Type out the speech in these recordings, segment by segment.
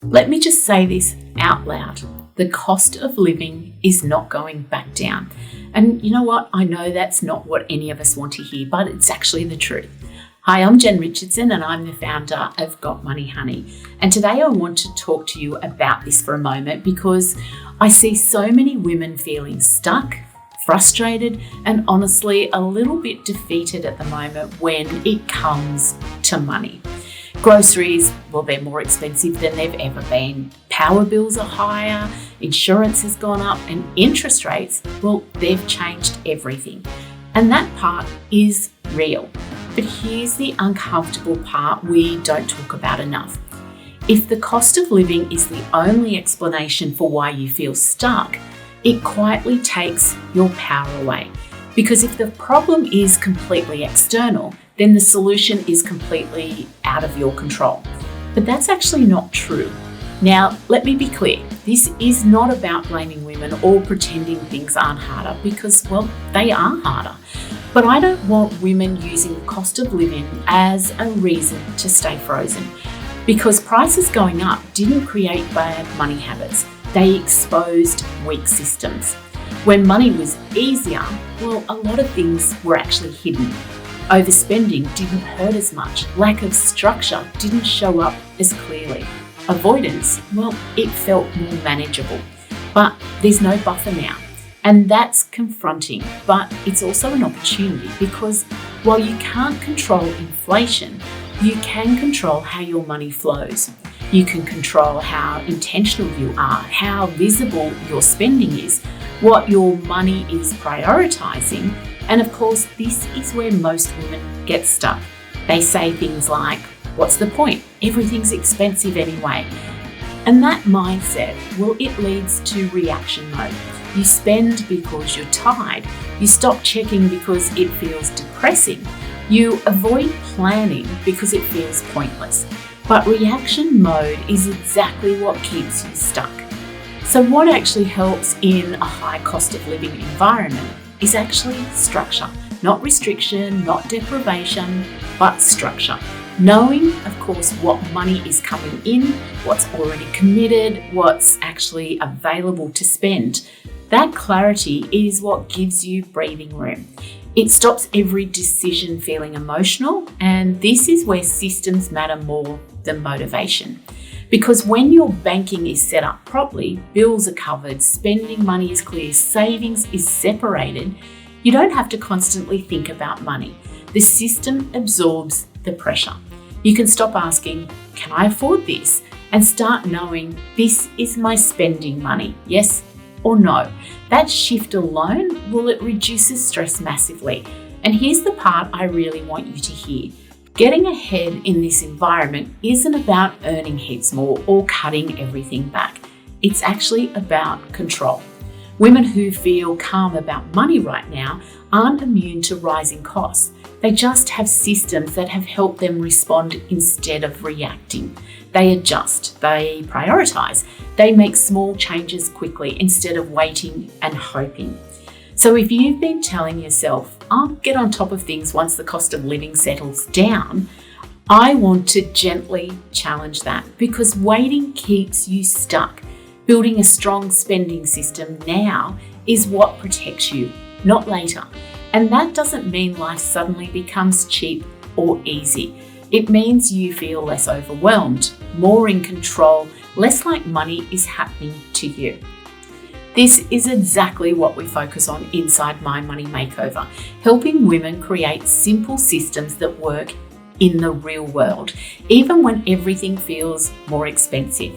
Let me just say this out loud. The cost of living is not going back down. And you know what? I know that's not what any of us want to hear, but it's actually the truth. Hi, I'm Jen Richardson and I'm the founder of Got Money Honey. And today I want to talk to you about this for a moment because I see so many women feeling stuck, frustrated, and honestly a little bit defeated at the moment when it comes to money. Groceries, well, they're more expensive than they've ever been. Power bills are higher, insurance has gone up, and interest rates, well, they've changed everything. And that part is real. But here's the uncomfortable part we don't talk about enough. If the cost of living is the only explanation for why you feel stuck, it quietly takes your power away. Because if the problem is completely external, then the solution is completely out of your control. But that's actually not true. Now, let me be clear. This is not about blaming women or pretending things aren't harder because, well, they are harder. But I don't want women using the cost of living as a reason to stay frozen. Because prices going up didn't create bad money habits. They exposed weak systems. When money was easier, well, a lot of things were actually hidden. Overspending didn't hurt as much. Lack of structure didn't show up as clearly. Avoidance, well, it felt more manageable. But there's no buffer now. And that's confronting, but it's also an opportunity because while you can't control inflation, you can control how your money flows. You can control how intentional you are, how visible your spending is, what your money is prioritizing. And of course, this is where most women get stuck. They say things like, what's the point? Everything's expensive anyway. And that mindset, well, it leads to reaction mode. You spend because you're tired. You stop checking because it feels depressing. You avoid planning because it feels pointless. But reaction mode is exactly what keeps you stuck. So what actually helps in a high cost of living environment is actually structure. Not restriction, not deprivation, but structure. Knowing, of course, what money is coming in, what's already committed, what's actually available to spend. That clarity is what gives you breathing room. It stops every decision feeling emotional, and this is where systems matter more than motivation. Because when your banking is set up properly, bills are covered, spending money is clear, savings is separated, you don't have to constantly think about money. The system absorbs the pressure. You can stop asking, can I afford this? And start knowing this is my spending money, yes or no. That shift alone, well, it reduces stress massively. And here's the part I really want you to hear. Getting ahead in this environment isn't about earning heaps more or cutting everything back. It's actually about control. Women who feel calm about money right now aren't immune to rising costs. They just have systems that have helped them respond instead of reacting. They adjust, they prioritize, they make small changes quickly instead of waiting and hoping. So if you've been telling yourself, I'll get on top of things once the cost of living settles down, I want to gently challenge that because waiting keeps you stuck. Building a strong spending system now is what protects you, not later. And that doesn't mean life suddenly becomes cheap or easy. It means you feel less overwhelmed, more in control, less like money is happening to you. This is exactly what we focus on inside My Money Makeover, helping women create simple systems that work in the real world, even when everything feels more expensive.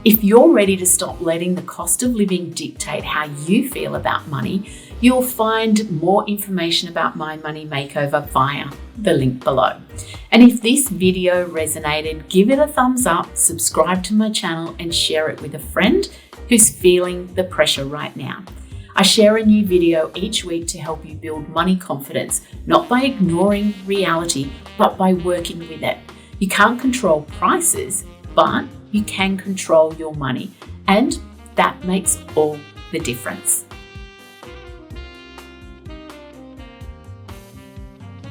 If you're ready to stop letting the cost of living dictate how you feel about money, you'll find more information about My Money Makeover via the link below. And if this video resonated, give it a thumbs up, subscribe to my channel, and share it with a friend who's feeling the pressure right now. I share a new video each week to help you build money confidence, not by ignoring reality, but by working with it. You can't control prices, but you can control your money, and that makes all the difference.